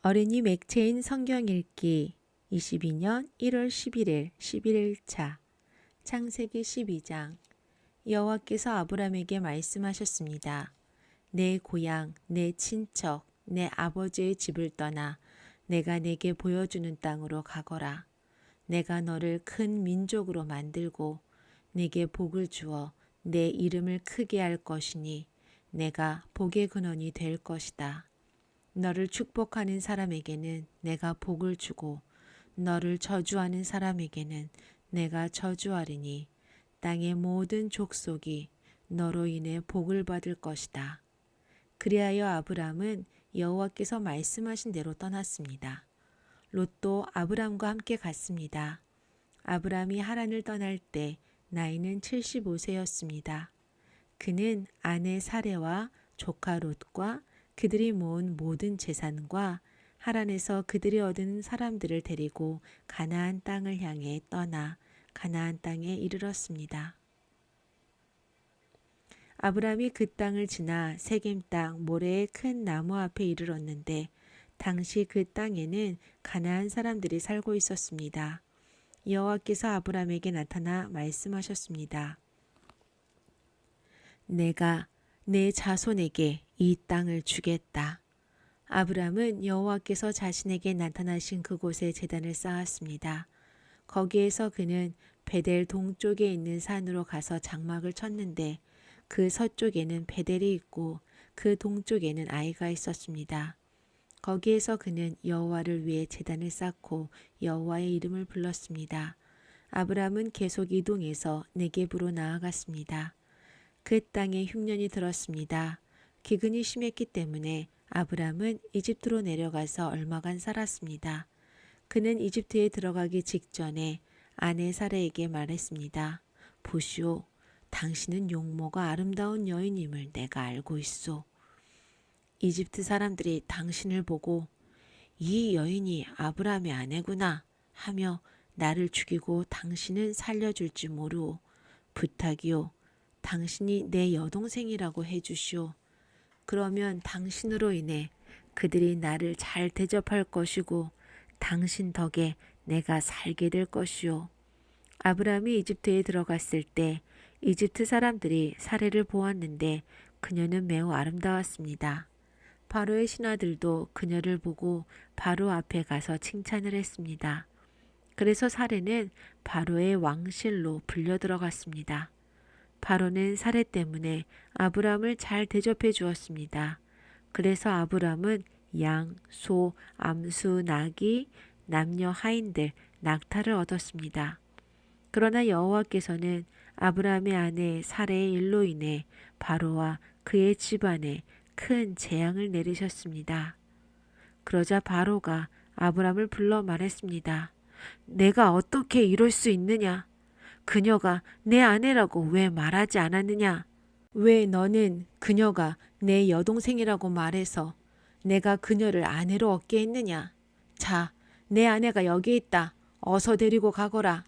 어린이 맥체인 성경 읽기 22년 1월 11일 11일차 창세기 12장 여호와께서 아브람에게 말씀하셨습니다. 내 고향, 내 친척, 내 아버지의 집을 떠나 내가 내게 보여주는 땅으로 가거라. 내가 너를 큰 민족으로 만들고 내게 복을 주어 내 이름을 크게 할 것이니 내가 복의 근원이 될 것이다. 너를 축복하는 사람에게는 내가 복을 주고 너를 저주하는 사람에게는 내가 저주하리니 땅의 모든 족속이 너로 인해 복을 받을 것이다. 그리하여 아브람은 여호와께서 말씀하신 대로 떠났습니다. 롯도 아브람과 함께 갔습니다. 아브람이 하란을 떠날 때 나이는 75세였습니다. 그는 아내 사레와 조카 롯과 그들이 모은 모든 재산과 하란에서 그들이 얻은 사람들을 데리고 가나안 땅을 향해 떠나 가나안 땅에 이르렀습니다. 아브람이 그 땅을 지나 세겜 땅 모레의 큰 나무 앞에 이르렀는데 당시 그 땅에는 가나안 사람들이 살고 있었습니다. 여호와께서 아브람에게 나타나 말씀하셨습니다. 내가 내 자손에게 이 땅을 주겠다. 아브람은 여호와께서 자신에게 나타나신 그곳에 제단을 쌓았습니다. 거기에서 그는 베델 동쪽에 있는 산으로 가서 장막을 쳤는데 그 서쪽에는 베델이 있고 그 동쪽에는 아이가 있었습니다. 거기에서 그는 여호와를 위해 제단을 쌓고 여호와의 이름을 불렀습니다. 아브람은 계속 이동해서 네겝으로 나아갔습니다. 그 땅에 흉년이 들었습니다. 기근이 심했기 때문에 아브람은 이집트로 내려가서 얼마간 살았습니다. 그는 이집트에 들어가기 직전에 아내 사라에게 말했습니다. 보시오, 당신은 용모가 아름다운 여인임을 내가 알고 있소. 이집트 사람들이 당신을 보고 이 여인이 아브람의 아내구나 하며 나를 죽이고 당신은 살려줄지 모르오. 부탁이오. 당신이 내 여동생이라고 해주시오. 그러면 당신으로 인해 그들이 나를 잘 대접할 것이고 당신 덕에 내가 살게 될 것이오. 아브람이 이집트에 들어갔을 때 이집트 사람들이 사레를 보았는데 그녀는 매우 아름다웠습니다. 바로의 신하들도 그녀를 보고 바로 앞에 가서 칭찬을 했습니다. 그래서 사레는 바로의 왕실로 불려 들어갔습니다. 바로는 사레 때문에 아브람을 잘 대접해 주었습니다. 그래서 아브람은 양, 소, 암수, 나귀, 남녀 하인들, 낙타를 얻었습니다. 그러나 여호와께서는 아브람의 아내 사레의 일로 인해 바로와 그의 집안에 큰 재앙을 내리셨습니다. 그러자 바로가 아브람을 불러 말했습니다. 내가 어떻게 이럴 수 있느냐? 그녀가 내 아내라고 왜 말하지 않았느냐? 왜 너는 그녀가 내 여동생이라고 말해서 내가 그녀를 아내로 얻게 했느냐? 자, 내 아내가 여기 있다. 어서 데리고 가거라.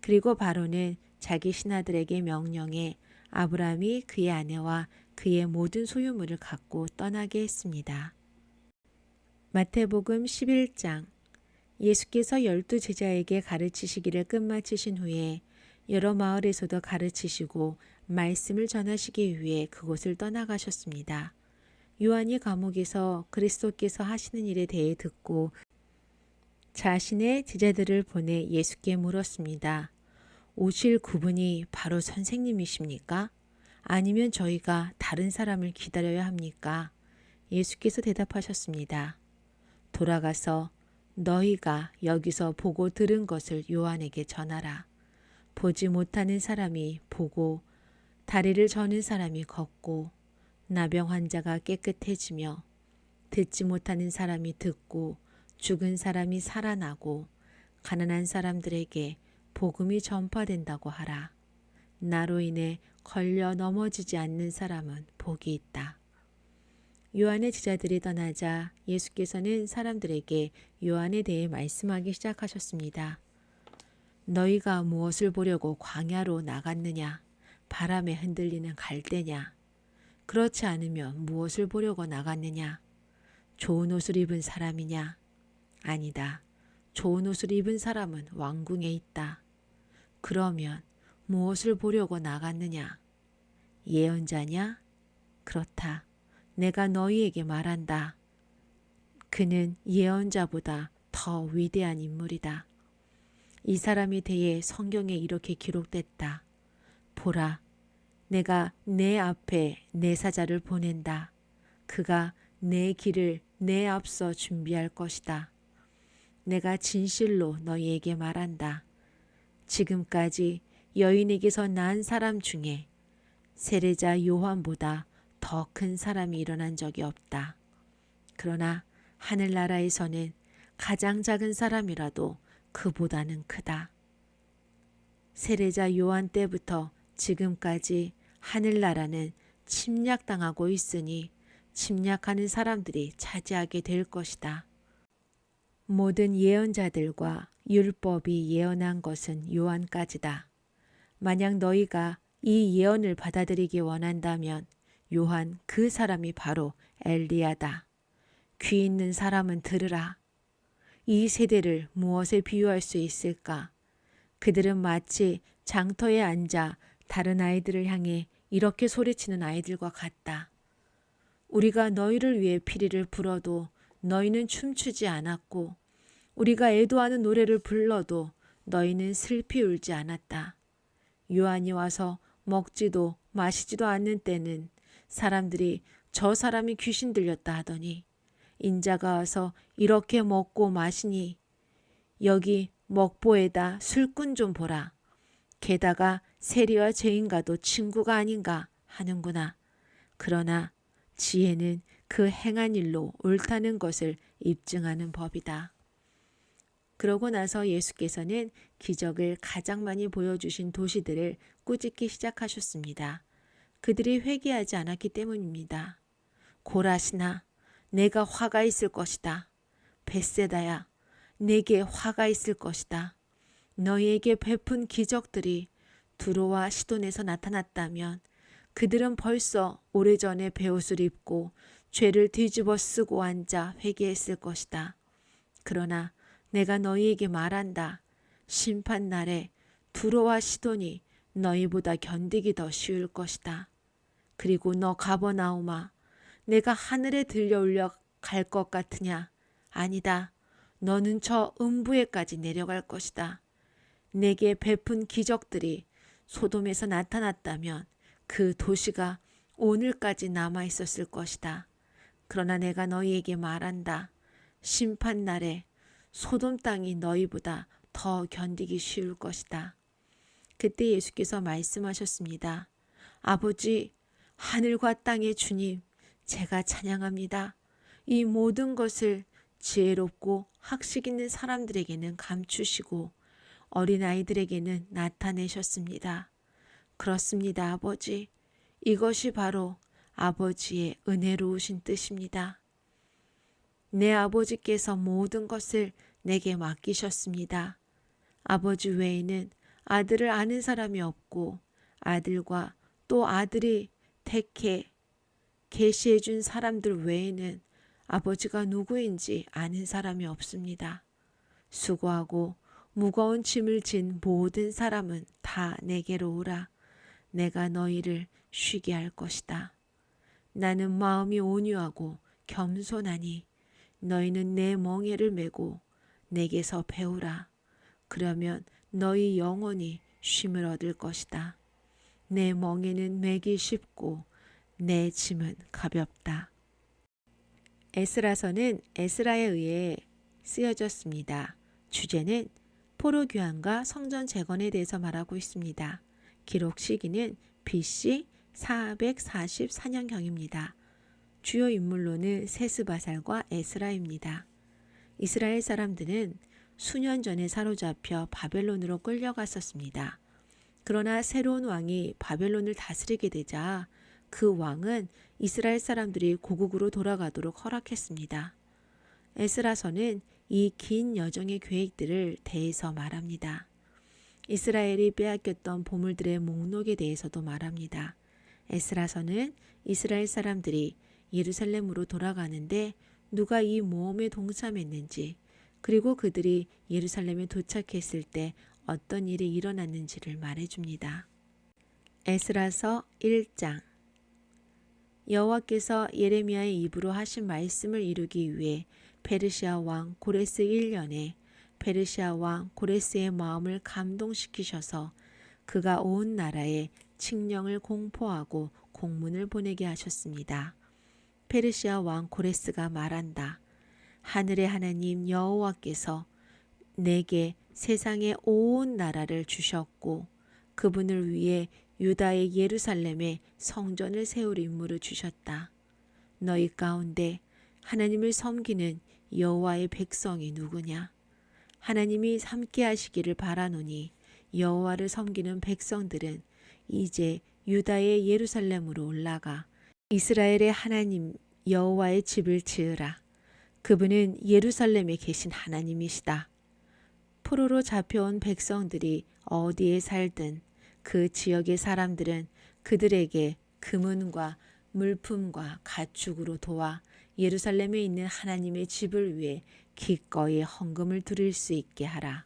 그리고 바로는 자기 신하들에게 명령해 아브람이 그의 아내와 그의 모든 소유물을 갖고 떠나게 했습니다. 마태복음 11장 예수께서 12 제자에게 가르치시기를 끝마치신 후에 여러 마을에서도 가르치시고 말씀을 전하시기 위해 그곳을 떠나가셨습니다. 요한이 감옥에서 그리스도께서 하시는 일에 대해 듣고 자신의 제자들을 보내 예수께 물었습니다. 오실 그분이 바로 선생님이십니까? 아니면 저희가 다른 사람을 기다려야 합니까? 예수께서 대답하셨습니다. 돌아가서 너희가 여기서 보고 들은 것을 요한에게 전하라. 보지 못하는 사람이 보고 다리를 저는 사람이 걷고 나병 환자가 깨끗해지며 듣지 못하는 사람이 듣고 죽은 사람이 살아나고 가난한 사람들에게 복음이 전파된다고 하라. 나로 인해 걸려 넘어지지 않는 사람은 복이 있다. 요한의 제자들이 떠나자 예수께서는 사람들에게 요한에 대해 말씀하기 시작하셨습니다. 너희가 무엇을 보려고 광야로 나갔느냐? 바람에 흔들리는 갈대냐? 그렇지 않으면 무엇을 보려고 나갔느냐? 좋은 옷을 입은 사람이냐? 아니다. 좋은 옷을 입은 사람은 왕궁에 있다. 그러면 무엇을 보려고 나갔느냐? 예언자냐? 그렇다. 내가 너희에게 말한다. 그는 예언자보다 더 위대한 인물이다. 이 사람에 대해 성경에 이렇게 기록됐다. 보라, 내가 내 앞에 내 사자를 보낸다. 그가 내 길을 내 앞서 준비할 것이다. 내가 진실로 너희에게 말한다. 지금까지 여인에게서 난 사람 중에 세례자 요한보다 더 큰 사람이 일어난 적이 없다. 그러나 하늘나라에서는 가장 작은 사람이라도 그보다는 크다. 세례자 요한 때부터 지금까지 하늘나라는 침략당하고 있으니 침략하는 사람들이 차지하게 될 것이다. 모든 예언자들과 율법이 예언한 것은 요한까지다. 만약 너희가 이 예언을 받아들이기 원한다면 요한 그 사람이 바로 엘리야다. 귀 있는 사람은 들으라. 이 세대를 무엇에 비유할 수 있을까? 그들은 마치 장터에 앉아 다른 아이들을 향해 이렇게 소리치는 아이들과 같다. 우리가 너희를 위해 피리를 불어도 너희는 춤추지 않았고 우리가 애도하는 노래를 불러도 너희는 슬피 울지 않았다. 요한이 와서 먹지도 마시지도 않는 때는 사람들이 저 사람이 귀신 들렸다 하더니 인자가 와서 이렇게 먹고 마시니 여기 먹보에다 술꾼 좀 보라. 게다가 세리와 죄인과도 친구가 아닌가 하는구나. 그러나 지혜는 그 행한 일로 옳다는 것을 입증하는 법이다. 그러고 나서 예수께서는 기적을 가장 많이 보여주신 도시들을 꾸짖기 시작하셨습니다. 그들이 회개하지 않았기 때문입니다. 고라시나, 내가 화가 있을 것이다. 벳세다야, 내게 화가 있을 것이다. 너희에게 베푼 기적들이 두로와 시돈에서 나타났다면 그들은 벌써 오래전에 베옷을 입고 죄를 뒤집어 쓰고 앉아 회개했을 것이다. 그러나 내가 너희에게 말한다. 심판날에 두로와 시돈이 너희보다 견디기 더 쉬울 것이다. 그리고 너 가버나움아, 내가 하늘에 들려 올라갈 것 같으냐? 아니다. 너는 저 음부에까지 내려갈 것이다. 내게 베푼 기적들이 소돔에서 나타났다면 그 도시가 오늘까지 남아 있었을 것이다. 그러나 내가 너희에게 말한다. 심판날에 소돔 땅이 너희보다 더 견디기 쉬울 것이다. 그때 예수께서 말씀하셨습니다. 아버지, 하늘과 땅의 주님, 제가 찬양합니다. 이 모든 것을 지혜롭고 학식 있는 사람들에게는 감추시고 어린아이들에게는 나타내셨습니다. 그렇습니다, 아버지. 이것이 바로 아버지의 은혜로우신 뜻입니다. 내 아버지께서 모든 것을 내게 맡기셨습니다. 아버지 외에는 아들을 아는 사람이 없고 아들과 또 아들이 택해 계시해 준 사람들 외에는 아버지가 누구인지 아는 사람이 없습니다. 수고하고 무거운 짐을 진 모든 사람은 다 내게로 오라. 내가 너희를 쉬게 할 것이다. 나는 마음이 온유하고 겸손하니 너희는 내 멍에를 메고 내게서 배우라. 그러면 너희 영혼이 쉼을 얻을 것이다. 내 멍에는 매기 쉽고 내 짐은 가볍다. 에스라서는 에스라에 의해 쓰여졌습니다. 주제는 포로 교환과 성전 재건에 대해서 말하고 있습니다. 기록 시기는 BC 444년경입니다. 주요 인물로는 세스바살과 에스라입니다. 이스라엘 사람들은 수년 전에 사로잡혀 바벨론으로 끌려갔었습니다. 그러나 새로운 왕이 바벨론을 다스리게 되자 그 왕은 이스라엘 사람들이 고국으로 돌아가도록 허락했습니다. 에스라서는 이 긴 여정의 계획들을 대해서 말합니다. 이스라엘이 빼앗겼던 보물들의 목록에 대해서도 말합니다. 에스라서는 이스라엘 사람들이 예루살렘으로 돌아가는데 누가 이 모험에 동참했는지, 그리고 그들이 예루살렘에 도착했을 때 어떤 일이 일어났는지를 말해줍니다. 에스라서 1장. 여호와께서 예레미야의 입으로 하신 말씀을 이루기 위해 페르시아 왕 고레스 1년에 페르시아 왕 고레스의 마음을 감동시키셔서 그가 온 나라에 칙령을 공포하고 공문을 보내게 하셨습니다. 페르시아 왕 고레스가 말한다. 하늘의 하나님 여호와께서 내게 세상의 온 나라를 주셨고 그분을 위해 유다의 예루살렘에 성전을 세울 임무를 주셨다. 너희 가운데 하나님을 섬기는 여호와의 백성이 누구냐? 하나님이 함께 하시기를 바라노니 여호와를 섬기는 백성들은 이제 유다의 예루살렘으로 올라가 이스라엘의 하나님 여호와의 집을 지으라. 그분은 예루살렘에 계신 하나님이시다. 포로로 잡혀온 백성들이 어디에 살든 그 지역의 사람들은 그들에게 금은과 물품과 가축으로 도와 예루살렘에 있는 하나님의 집을 위해 기꺼이 헌금을 드릴 수 있게 하라.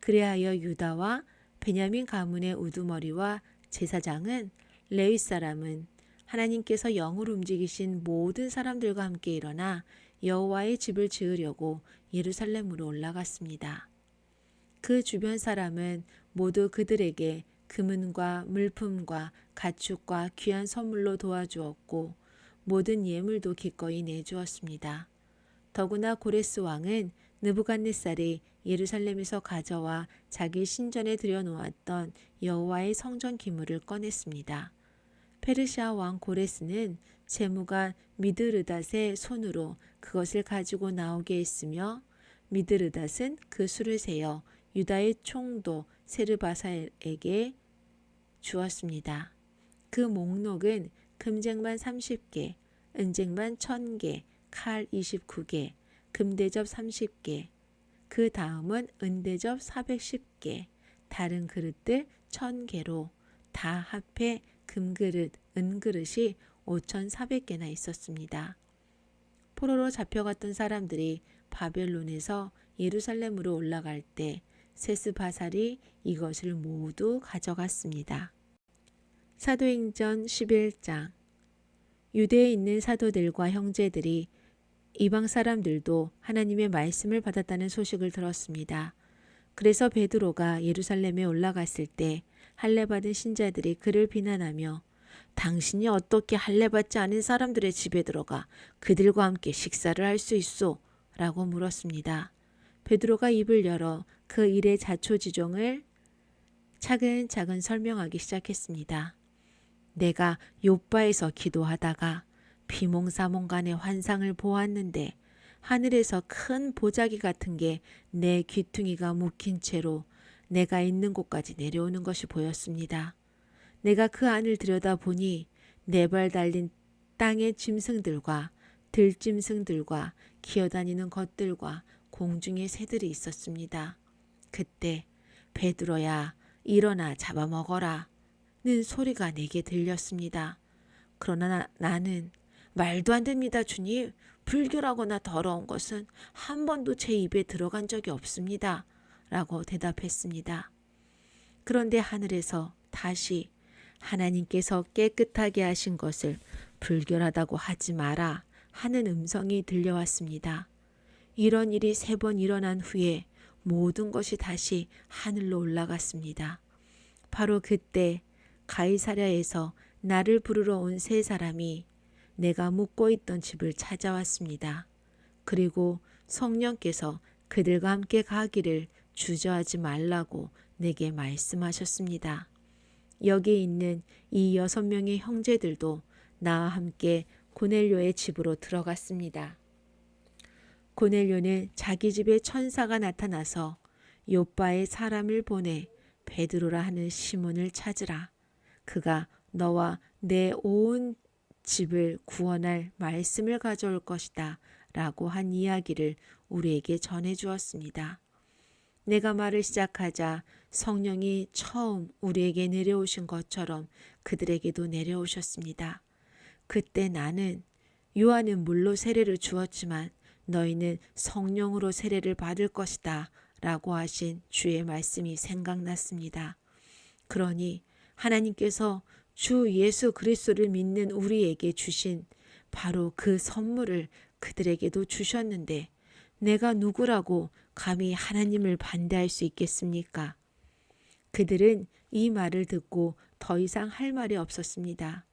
그리하여 유다와 베냐민 가문의 우두머리와 제사장은 레위 사람은 하나님께서 영을 움직이신 모든 사람들과 함께 일어나 여호와의 집을 지으려고 예루살렘으로 올라갔습니다. 그 주변 사람은 모두 그들에게 금은과 물품과 가축과 귀한 선물로 도와주었고 모든 예물도 기꺼이 내주었습니다. 더구나 고레스 왕은 느부갓네살이 예루살렘에서 가져와 자기 신전에 들여놓았던 여호와의 성전 기물을 꺼냈습니다. 페르시아 왕 고레스는 제무관 미드르닷의 손으로 그것을 가지고 나오게 했으며 미드르닷은 그 수를 세어 유다의 총독 세르바살에게 주었습니다. 그 목록은 금쟁만 30개, 은쟁만 1000개, 칼 29개, 금대접 30개, 그 다음은 은대접 410개, 다른 그릇들 1000개로 다 합해 금그릇, 은그릇이 5400개나 있었습니다. 포로로 잡혀갔던 사람들이 바벨론에서 예루살렘으로 올라갈 때 세스바살이 이것을 모두 가져갔습니다. 사도행전 11장. 유대에 있는 사도들과 형제들이 이방 사람들도 하나님의 말씀을 받았다는 소식을 들었습니다. 그래서 베드로가 예루살렘에 올라갔을 때 할례받은 신자들이 그를 비난하며 당신이 어떻게 할례받지 않은 사람들의 집에 들어가 그들과 함께 식사를 할 수 있소? 라고 물었습니다. 베드로가 입을 열어 그 일의 자초지종을 차근차근 설명하기 시작했습니다. 내가 욥바에서 기도하다가 비몽사몽간의 환상을 보았는데 하늘에서 큰 보자기 같은 게 내 귀퉁이가 묶인 채로 내가 있는 곳까지 내려오는 것이 보였습니다. 내가 그 안을 들여다보니 네 발 달린 땅의 짐승들과 들짐승들과 기어다니는 것들과 공중의 새들이 있었습니다. 그때 베드로야 일어나 잡아먹어라 는 소리가 내게 들렸습니다. 그러나 나는 말도 안 됩니다, 주님. 불결하거나 더러운 것은 한 번도 제 입에 들어간 적이 없습니다. 라고 대답했습니다. 그런데 하늘에서 다시 하나님께서 깨끗하게 하신 것을 불결하다고 하지 마라 하는 음성이 들려왔습니다. 이런 일이 3번 일어난 후에 모든 것이 다시 하늘로 올라갔습니다. 바로 그때 가이사랴에서 나를 부르러 온 3사람이 내가 묵고 있던 집을 찾아왔습니다. 그리고 성령께서 그들과 함께 가기를 주저하지 말라고 내게 말씀하셨습니다. 여기 있는 이 6명의 형제들도 나와 함께 고넬료의 집으로 들어갔습니다. 고넬료는 자기 집에 천사가 나타나서 욥바에 사람을 보내 베드로라 하는 시몬을 찾으라. 그가 너와 내 온 집을 구원할 말씀을 가져올 것이다 라고 한 이야기를 우리에게 전해 주었습니다. 내가 말을 시작하자 성령이 처음 우리에게 내려오신 것처럼 그들에게도 내려오셨습니다. 그때 나는 요한은 물로 세례를 주었지만 너희는 성령으로 세례를 받을 것이다 라고 하신 주의 말씀이 생각났습니다. 그러니 하나님께서 주 예수 그리스도를 믿는 우리에게 주신 바로 그 선물을 그들에게도 주셨는데 내가 누구라고 감히 하나님을 반대할 수 있겠습니까? 그들은 이 말을 듣고 더 이상 할 말이 없었습니다.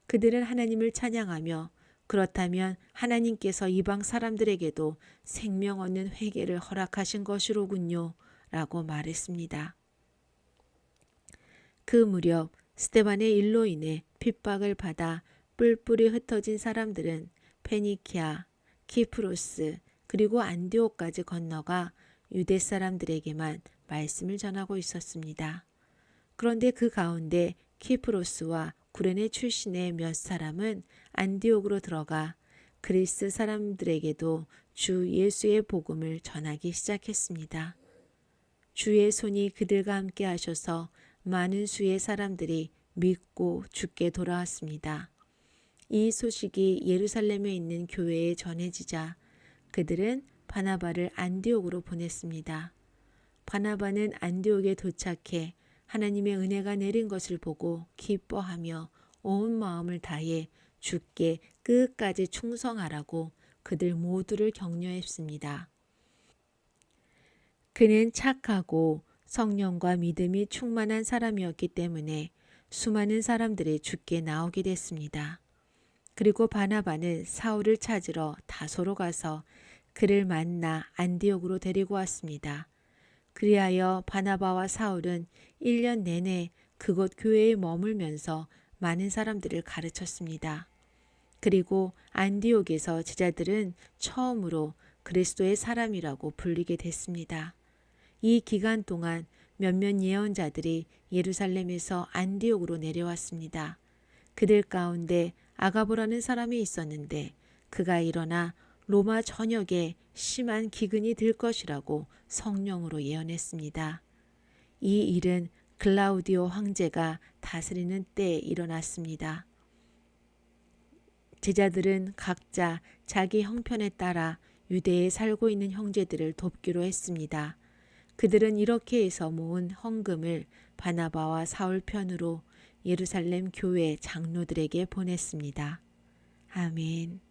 그들은 하나님을 찬양하며 그렇다면 하나님께서 이방 사람들에게도 생명 얻는 회개를 허락하신 것이로군요 라고 말했습니다. 그 무렵 스데반의 일로 인해 핍박을 받아 뿔뿔이 흩어진 사람들은 페니키아, 키프로스 그리고 안디옥까지 건너가 유대 사람들에게만 말씀을 전하고 있었습니다. 그런데 그 가운데 키프로스와 구레네 출신의 몇 사람은 안디옥으로 들어가 그리스 사람들에게도 주 예수의 복음을 전하기 시작했습니다. 주의 손이 그들과 함께 하셔서 많은 수의 사람들이 믿고 주께 돌아왔습니다. 이 소식이 예루살렘에 있는 교회에 전해지자 그들은 바나바를 안디옥으로 보냈습니다. 바나바는 안디옥에 도착해 하나님의 은혜가 내린 것을 보고 기뻐하며 온 마음을 다해 주께 끝까지 충성하라고 그들 모두를 격려했습니다. 그는 착하고 성령과 믿음이 충만한 사람이었기 때문에 수많은 사람들이 주께 나오게 됐습니다. 그리고 바나바는 사울을 찾으러 다소로 가서 그를 만나 안디옥으로 데리고 왔습니다. 그리하여 바나바와 사울은 1년 내내 그곳 교회에 머물면서 많은 사람들을 가르쳤습니다. 그리고 안디옥에서 제자들은 처음으로 그리스도의 사람이라고 불리게 됐습니다. 이 기간 동안 몇몇 예언자들이 예루살렘에서 안디옥으로 내려왔습니다. 그들 가운데 아가보라는 사람이 있었는데 그가 일어나 로마 전역에 심한 기근이 들 것이라고 성령으로 예언했습니다. 이 일은 글라우디오 황제가 다스리는 때에 일어났습니다. 제자들은 각자 자기 형편에 따라 유대에 살고 있는 형제들을 돕기로 했습니다. 그들은 이렇게 해서 모은 헌금을 바나바와 사울 편으로 예루살렘 교회 장로들에게 보냈습니다. 아멘.